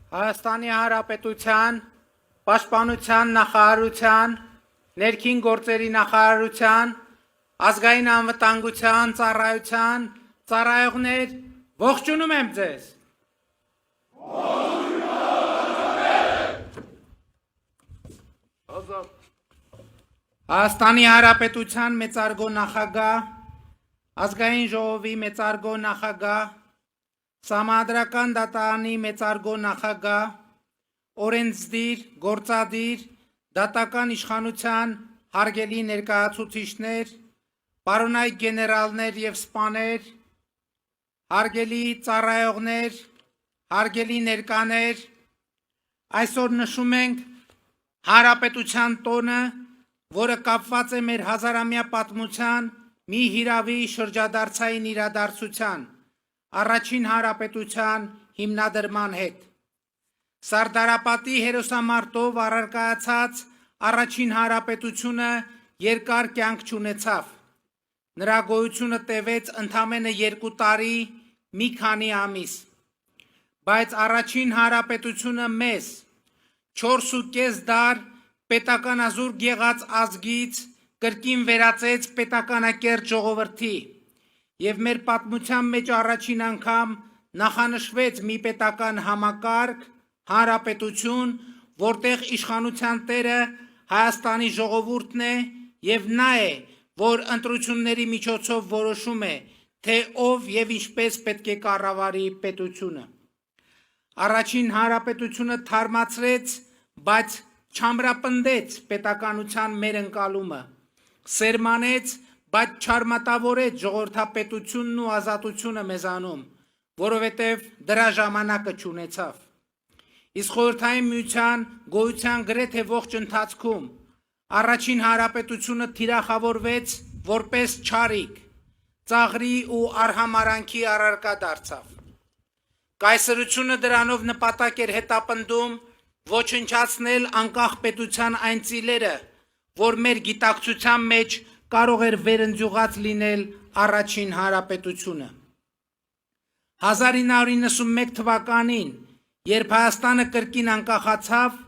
Հայաստանի Հանրապետության Պաշտպանության նախարարության, Ներքին գործերի նախարարության, Ազգային անվտանգության ծառայության ծառայողներ, ողջունում եմ ձեզ։ Հայաստանի Հանրապետության մեծարգո նախագահ, Ազգային ժողովի մեծարգո նախագահ, Սահմանադրական դատարանի մեծարգո նախագահ, օրենսդիր, գործադիր, դատական իշխանության հարգելի ներկայացուցիչներ, պարոնայք գեներալներ և սպաներ, հարգելի ծառայողներ, հարգելի ներկաներ, այսօր նշում ենք Հանրապետության տոնը, որը կապված է մեր հազարամյա պատմության մի հիրավի շրջադարձային իրադարձության, Առաջին Հանրապետության հիմնադրման հետ։ Սարդարապատի հերոսամարտով առարկայացած Առաջին Հանրապետությունը երկար կյանք չունեցավ։ Նրա գոյությունը տևեց ընդամենը 2 տարի, մի քանի ամիս։ Բայց Առաջին Հանրապետությունը մեզ 4.5 դար պետականազուրկ եղած ազգից կրկին վերածեց պետականակերտ ժողովրդի և մեր պատմության մեջ առաջին անգամ նախանշվեց մի պետական համակարգ, հանրապետություն, որտեղ իշխանության տերը Հայաստանի ժողովուրդն է և նա է, որ ընտրությունների միջոցով որոշում է, թե ով և ինչպես պետք է կառավարի պետությունը։ Առաջին Հանրապետությունը թարմացրեց, բայց չամրապնդեց պետականության մեր ընկալումը, սերմանեց, բայց չարմատավորեց ժողովրդապետությունն ու ազատությունը մեզանում, որովհետև դրա ժամանակը չունեցավ։ Իսկ Խորհրդային Միության գոյության գրեթե ողջ ընթացքում Առաջին Հանրապետությունը թիրախավորվեց որպես չարիք, ծաղրի ու արհամարանքի առարկա դարձավ։ Կայսրությունը դրանով նպատակ էր հետապնդում ոչնչացնել անկախ պետության այն ծիլերը, որ մեր գիտակցության մեջ կարող էր վերընձյուղած լինել Առաջին Հանրապետությունը։ 1991 թվականին, երբ Հայաստանը կրկին անկախացավ,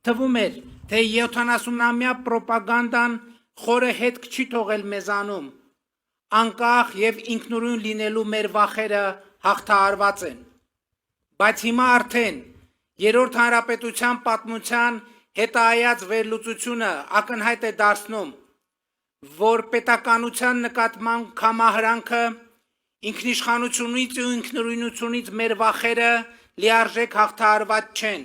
թվում էր, թե 70-ամյա պրոպագանդան խորը հետք չի թողել մեզանում, անկախ և ինքնուրույն լինելու մեր վախերը հաղթահարված են։ Բայց հիմա արդեն Երրորդ Հանրապետության պատմության հետահայաց վերլուծությունը ակնհայտ է դարձնում, որ պետականության նկատմամբ կամահրանքը, ինքնիշխանությունից ու ինքնուրույնությունից մեր վախերը լիարժեք հաղթահարված չեն։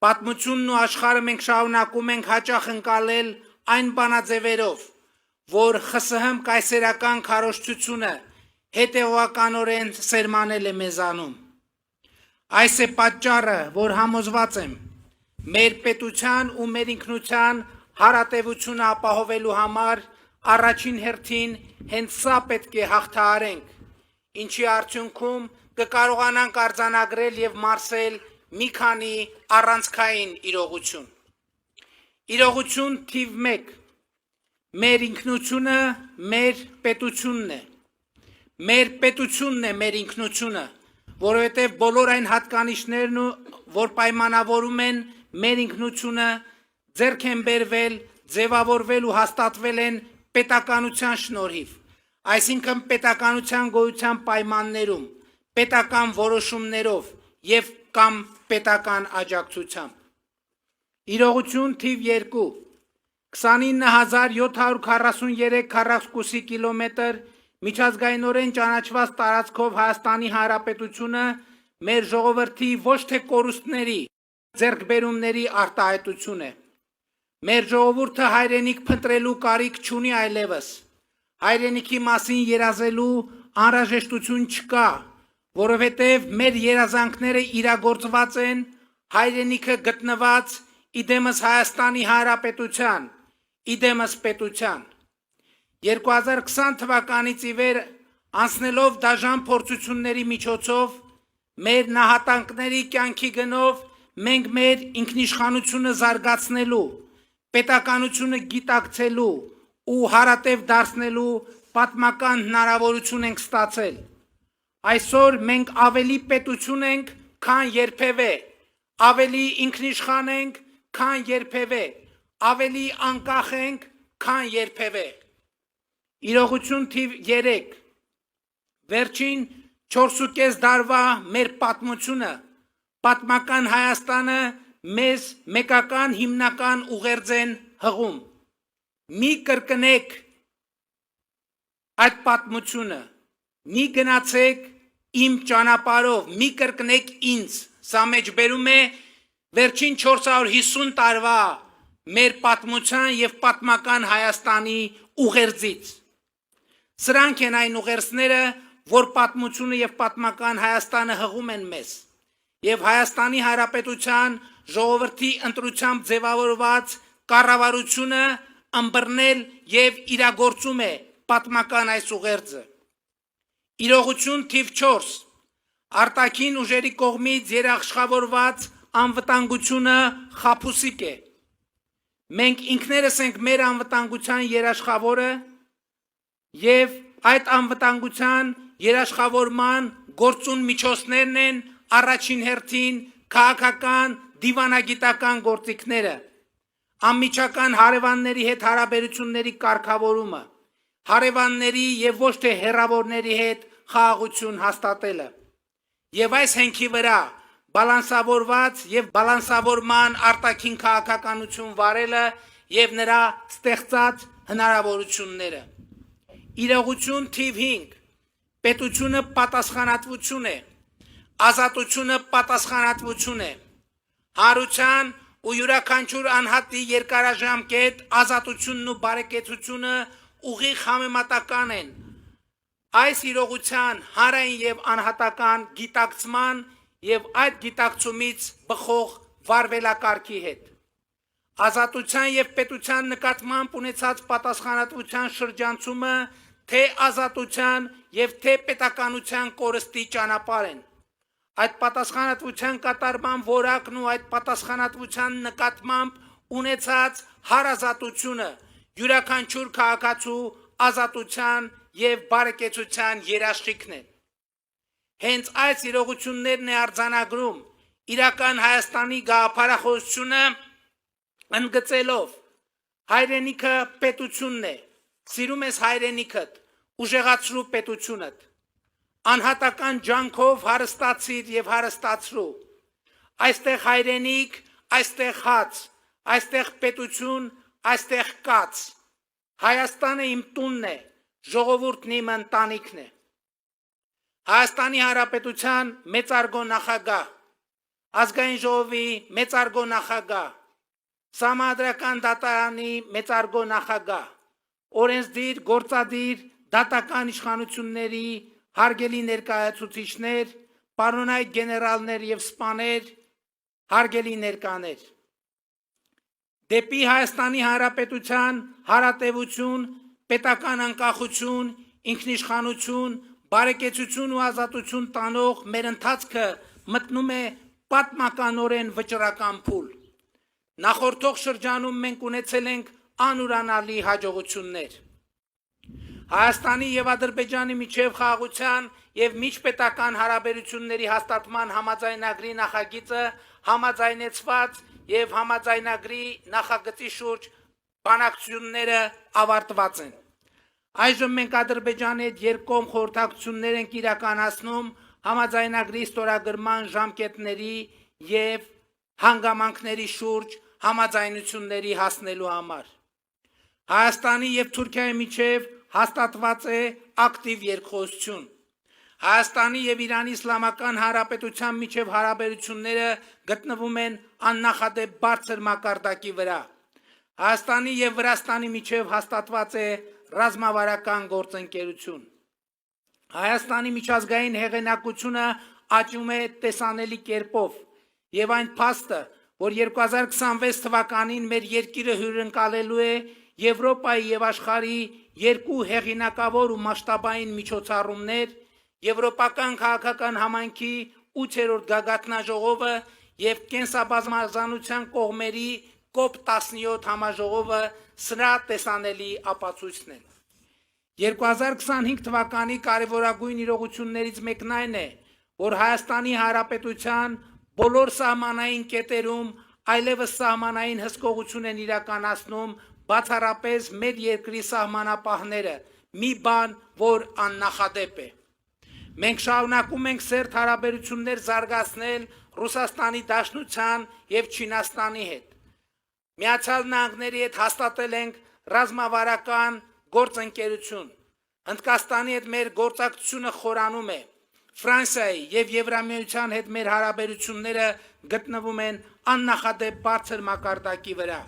Պատմությունն ու աշխարհը մենք շարունակում ենք հաճախ ընկալել այն բանաձևերով, որ ԽՍՀՄ կայսերական քարոզչությունը հետևողականորեն սերմանել է մեզանում։ Այս է պատճառը, որ համոզված եմ, մեր պետության ու մեր ինքնության հարատևությունը ապահովելու համար առաջին հերթին հենց սա պետք է հաղթահարենք, ինչի արդյունքում կկարողանանք արձանագրել և մարսել մի քանի առանցքային իրողություն։ Իրողություն թիվ 1. Մեր ինքնությունը մեր պետությունն է։ Մեր պետությունն է մեր ինքնությունը, որովհետև բոլոր այն հատկանիշներն, որ պայմանավորում են մեր ինքնությունը, ձեռք են բերվել, ձևավորվել ու հաստատվել են պետականության շնորհիվ, այսինքն պետականության գոյության պայմաններում, պետական որոշումներով և կամ պետական աջակցությամբ։ Իրողություն թիվ 2. 29743 քառակուսի կիլոմետր միջազգայինորեն ճանաչված տարածքով Հայաստանի Հանրապետությունը մեր ժողովրդի ոչ թե կորուստների, ձեռքբերումների արտահայտություն է։ Մեր ժողովուրդը հայրենիք փնտրելու կարիք չունի այլևս, հայրենիքի մասին երազելու անհրաժեշտություն չկա, որովհետև մեր երազանքները իրագործված են, հայրենիքը գտնված իդեմս Հայաստանի Հանրապետության, իդեմս պետության։ 2020 թվականից ի վեր անցնելով դաժան փորձությունների միջոցով, մեր նահատակների կյանքի գնով մենք մեր ինքնիշխանությունը զարգացնելու, պետականությունը գիտակցելու ու հարատև դարձնելու պատմական հնարավորություն ենք ստացել։ Այսօր մենք ավելի պետություն ենք, քան երբևէ, ավելի ինքնիշխան ենք, քան երբևէ, ավելի անկախ ենք, քան երբևէ։ Իրողություն թիվ 3 Վերջին 4.5 դարվա մեր պատմությունը, պատմական Հայաստանը մեզ մեկական հիմնական ուղերձ են հղում։ Մի կրկնեք այդ պատմությունը, մի գնացեք իմ ճանապարհով, մի կրկնեք ինձ, սա մեջբերում է վերջին 450 տարվա մեր պատմության և պատմական Հայաստանի ուղերձից։ Սրանք են այն ուղերձները, որ պատմությունը և պատմական Հայաստանը հղում են մեզ, և Հայաստանի Հանրապետության ժողովրդի ընտրությամբ ձևավորված կառավարությունը ըմբռնել և իրագործում է պատմական այս ուղերձը։ Իրողություն թիվ 4 Արտաքին ուժերի կողմից երաշխավորված անվտանգությունը խաբուսիկ է։ Մենք ինքներս ենք մեր անվտանգության երաշխավորը և այդ անվտանգության երաշխավորման գործուն միջոցներն են առաջին հերթին քաղաքական, դիվանագիտական գործիքները, անմիջական հարևանների հետ հարաբերությունների կարգավորումը, հարևանների և ոչ թե հեռավորների հետ խաղաղություն հաստատելը, և այս հենքի վրա բալանսավորված և բալանսավորման արտաքին քաղաքականություն վարելը և նրա ստեղծած հնարավորությունները։ Իրողություն թիվ 5 Պետությունը պատասխանատվություն է, ազատությունը պատասխանատվություն է, հանրության ու յուրաքանչյուր անհատի երկարաժամկետ ազատությունն ու բարեկեցությունը ուղիղ համեմատական են այս իրողության հանրային և անհատական գիտակցման և այդ գիտակցումից բխող վարվելակարգի հետ։ Ազատության և պետության նկատմամբ ունեցած պատասխանատվության շրջանցումը թե ազատության և թե պետականության կորստի ճանապարհ են։ Այդ պատասխանատվության կատարման որակն ու այդ պատասխանատվության նկատմամբ ունեցած հարազատությունը յուրաքանչյուր քաղաքացու ազատության և բարեկեցության երաշխիքն են։ Հենց այս իրողություններն է արձանագրում իրական Հայաստանի գաղափարախոսությունը ընդգծելով հայրենիքը պետությունն է, սիրում ես հայրենիքդ, ուժեղացրու պետությունդ, անհատական ջանքով հարստացիր և հարստացրու, այստեղ հայրենիք, այստեղ հաց, այստեղ պետություն, այստեղ կաց, Հայաստանը իմ տունն է, ժողովուրդն իմ ընտանիքն է։ Հայաստանի Հանրապետության մեծարգո նախագահ, Ազգային ժողովի մեծարգո նախագահ, Սահմանադրական դատարանի մեծարգո նախագահ, օրենսդիր, գործադիր, դատական իշխանությունների հարգելի ներկայացուցիչներ, պարոնայք գեներալներ և սպաներ, հարգելի ներկաներ։ Դեպի Հայաստանի Հանրապետության հարատևություն, պետական անկախություն, ինքնիշխանություն, բարեկեցություն ու ազատություն տանող մեր ընթացքը մտնում է պատմականորեն վճռական փուլ։ Նախորդող շրջանում մենք ունեցել ենք անուրանալի հաջողություններ։ Հայաստանի և Ադրբեջանի միջև խաղաղության և միջպետական հարաբերությունների հաստատման համաձայնագրի նախագիծը համաձայնեցված և համաձայնագրի նախագծի շուրջ բանակցությունները ավարտված են։ Այժմ մենք Ադրբեջանի հետ երկկողմ խորհրդակցություններ ենք իրականացնում համաձայնագրի ստորագրման ժամկետների և հանգամանքների շուրջ համաձայնությունների հասնելու համար։ Հայաստանի և Թուրքիայի միջև հաստատված է ակտիվ երկխոսություն։ Հայաստանի և Իրանի Իսլամական Հանրապետության միջև հարաբերությունները գտնվում են աննախադեպ բարձր մակարդակի վրա։ Հայաստանի և Վրաստանի միջև հաստատված է ռազմավարական գործընկերություն։ Հայաստանի միջազգային հեղինակությունը աճում է տեսանելի կերպով, և այն փաստը, որ 2026 թվականին մեր երկիրը հյուրընկալելու է Եվրոպայի և աշխարհի երկու հեղինակավոր ու մասշտաբային միջոցառումներ, Եվրոպական քաղաքական համայնքի 8-րդ գագաթնաժողովը և կենսաբազմազանության կողմերի COP17 համաժողովը սրա տեսանելի ապացույցն են։ 2025 թվականի կարևորագույն իրողություններից մեկն այն է, որ Հայաստանի Հանրապետության բոլոր սահմանային կետերում այլևս սահմանային հսկողություն են իրականացնում բացառապես մեր երկրի սահմանապահները, մի բան, որ աննախադեպ է։ Մենք շարունակում ենք սերտ հարաբերություններ զարգացնել Ռուսաստանի Դաշնության և Չինաստանի հետ։ Միացյալ Նահանգների հետ հաստատել ենք ռազմավարական գործընկերություն։ Հնդկաստանի հետ մեր գործակցությունը խորանում է։ Ֆրանսիայի և Եվրամիության հետ մեր հարաբերությունները գտնվում են աննախադեպ բարձր մակարդակի վրա։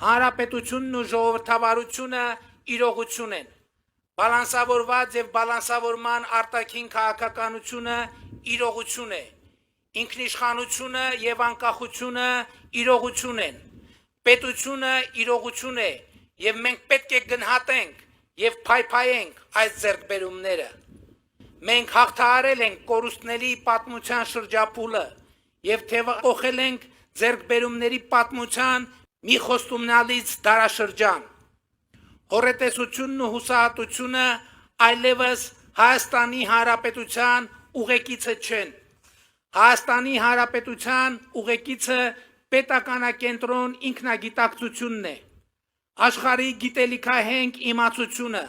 Հանրապետությունն ու ժողովրդավարությունը իրողություն են։ Բալանսավորված և բալանսավորման արտաքին քաղաքականությունը իրողություն է։ Ինքնիշխանությունը և անկախությունը իրողություն են։ Պետությունը իրողություն է, և մենք պետք է գնահատենք և փայփայենք այս ձեռքբերումները։ Մենք հաղթահարել ենք կորուստների պատմության շրջափուլը և թևակոխել ենք ձեռքբերումների պատմության մի խոստումնալից դարաշրջան։ Հոռետեսությունն ու հուսահատությունը այլևս Հայաստանի Հանրապետության ուղեկիցը չեն։ Հայաստանի Հանրապետության ուղեկիցը պետականակենտրոն ինքնագիտակցությունն է, աշխարհի գիտելիքահենք իմացությունը,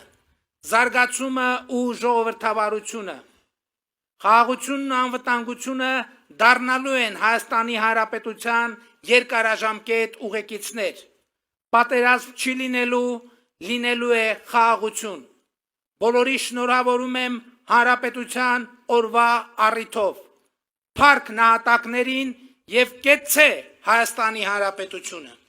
զարգացումը ու ժողովրդավարությունը։ Խաղաղությունն ու անվտանգությունը դառնալու են Հայաստանի Հանրապետության երկարաժամկետ ուղեկիցներ։ Պատերազմ չի լինելու է խաղաղություն։ Բոլորի շնորհավորում եմ Հանրապետության օրվա առիթով։ Փառք նահատակներին և կեցցե Հայաստանի Հանրապետությունը։